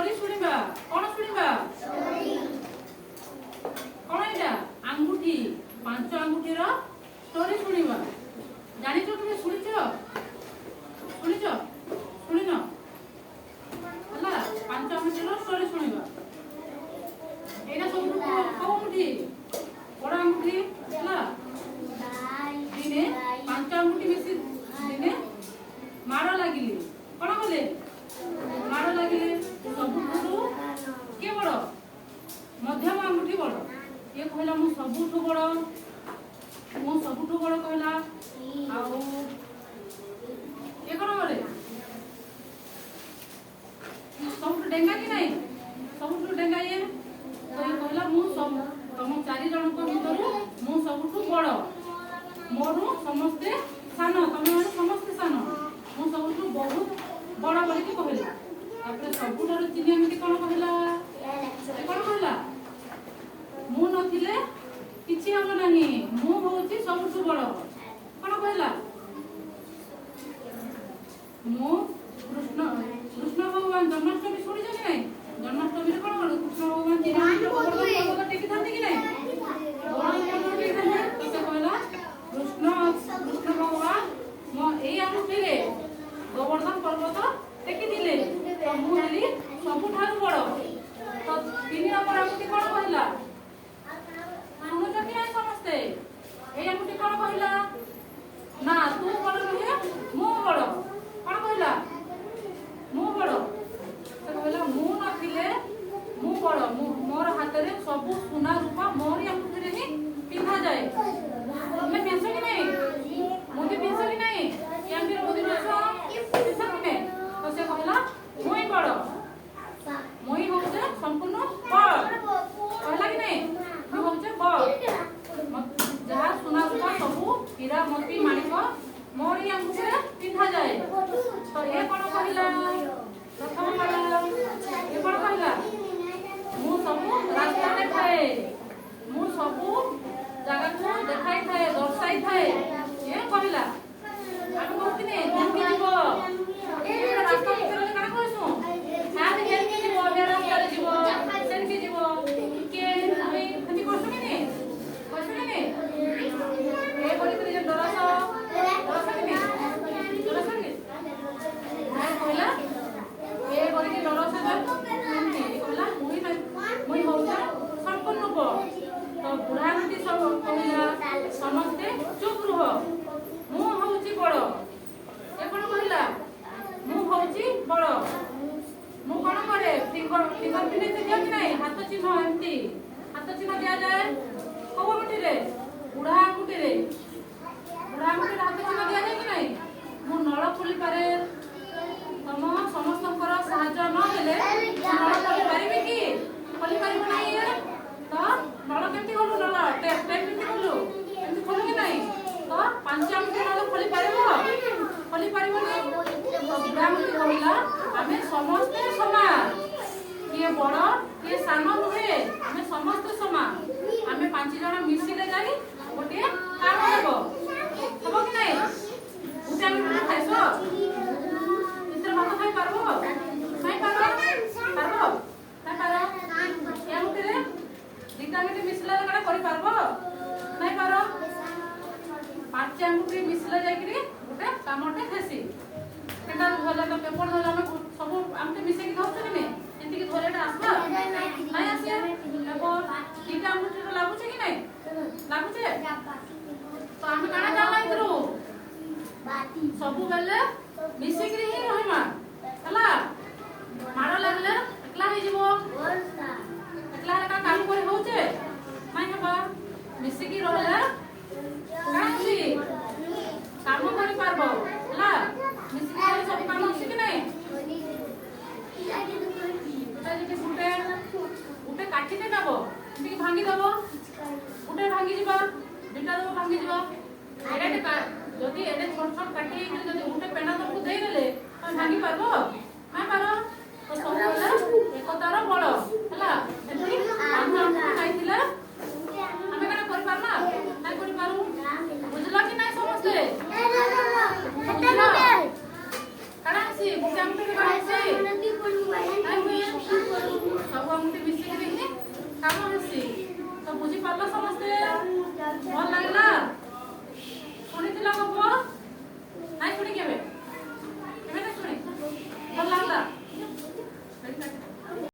story सुनिबा कोन सुनिबा कोन एटा अंगूठी पांच अंगूठी रो स्टोरी सुनिबा जानि जो तुमे सुनिचो सुनिनो हला पांच अंगूठी रो स्टोरी सुनिबा एटा सब को अंगूठी बड़ा अंगूठी हला दिने पांच अंगूठी मिसी दिने मारो लागिले कोन बोले मारो लागिले सबुठु के बड़ मध्यम अंगूठी बड़ ये कहला मु सबुठु बड़ कहला आउ ये कोन बोले सबुठु डेंगा कि नहीं सबुठु डेंगा ये तो ये कहला मु सब तुम चारि जन को भीतर मु सबुठु बड़ मोरु समस्ते सानो तुम समस्ते सानो मु सबुठु बहुत बड़ बोली कि कहला तापर सबुठार चिन्ह एमती कोन कहला कोन कहला मु नथिले किछि हम नाही मु होची सबुठु बड़ कोन कहला मु कृष्ण भगवान जन्माष्टमी सुनि जे नै जन्माष्टमी रे कोन कृष्ण भगवान चिन्ह को टेकी थांती कि नै से कहला कृष्ण भगवान मो एई अंगूठी रे गोवर्धन पर्वत टेकी दिले तो मु हेली सबुठार बड़ तो तीन नंबर अंगूठी कोन कहला सुनु जति नै समस्ते एई अंगूठी कोन कहला ना तू बड़ नहे मु बड़ कोन कहला मु बड़ से कहला मु नथिले मु बड़ मोर हाथ रे सब सोना रूपा मोर अंगूठी रे ही पिन्हा जाए तुमे पेंसो कि नै मोदी पेंसो कि नै केंदी मोदी पेंसो पेंसो कि नै तो से कहला मुई बड़ मुई होचे संपूर्ण बड़ कहला कि नै मु होचे बड़ जहा सोना रूपा सब हीरा मोती माणिक मोर अंगूठी रे पिन्हा जाए तो ए कोन कहला प्रथम कहला ए कोन कहला मु सब रास्ता देखाए मु सब जगह को देखाई थाए दर्शाई थाए ये कहला हम कहती ने केमती जीवो ए रास्ता भीतर काना कहसु हाथ केमती जीवो ए रास्ता रे जीवो सेनकी जीवो के हई हती कहसु कि ने ए बड़ी करे डरस कि ने कहला ए बड़ी के डरस कहला मुई होउचा संपूर्ण बो तो बुढ़ा हाथी सब कहला समस्ते चुप रुह मु होउची बड़ ए कोन कहला मु होउची बड़ मु कोन करे फिंगर पिने से दिया कि नहीं हाथ चिन्ह एमती हाथ चिन्ह दिया जाए को अंगूठी रे बुढ़ा अंगूठी रे हाथ चिन्ह दिया जाए कि नहीं मु नळ खोली पारे तम समस्तकर साहाय्य न देले नळ खोली पारिबे कि खोली पारिबो नहीं तो नळ केमती खोलु नळ टेप केमती खोलु केमती खोलु कि नहीं तो पांच अंगूठी नळ खोली पारिबो नहीं तो बुढ़ामुठी कहला आमे समस्ते समान किए बड़ किए सान नुहे आमे समस्ते समान आमे पांच जण मिसिले जाई गोटे काम हेबो हेबो कि नहीं उठा मिठा खाइसो इतर भात खाइ पारबो खाइ पारबो या उठले दिटा मिठी मिसला करा करि पारबो नहीं पारो पांच अंगूठी मिसला जाई कि गोटे कामटे हेसी केटा धोला तो पेपर धोला हम सब आमते मिसे कि धोछ कि एंती कि धोलेटा आसबा नहीं आसे पेपर दिटा अंगूठी लागु छै कि नहीं लागु छै तो हम काना जाला इतरो बाती सब बेले मिसे कि ही रहमा हला मारो लागले एकला हे जीवो एकला का काम करे होचे नहीं हबा मिसे कि रहला काची काम करि पारबो हला मिसे कि सब काम होछि कि नहीं जे उठे काटी दे नबो टिक भांगी दबो उठे भांगी जीवा बिटा दबो भांगी जीवा एडे का जदी एडे छोट छोट काटी जदी उठे पेना दबो देई देले हम भांगी पारबो ना पारो तो सब होला एकतार बळ हला एति हम खाइतिला हमें कना करि पारना नहीं करि पारू बुझला कि नहीं समझले कना सी बुझाम के कना सी कल समस्ते भल लागला शुणी गप नाई शुणी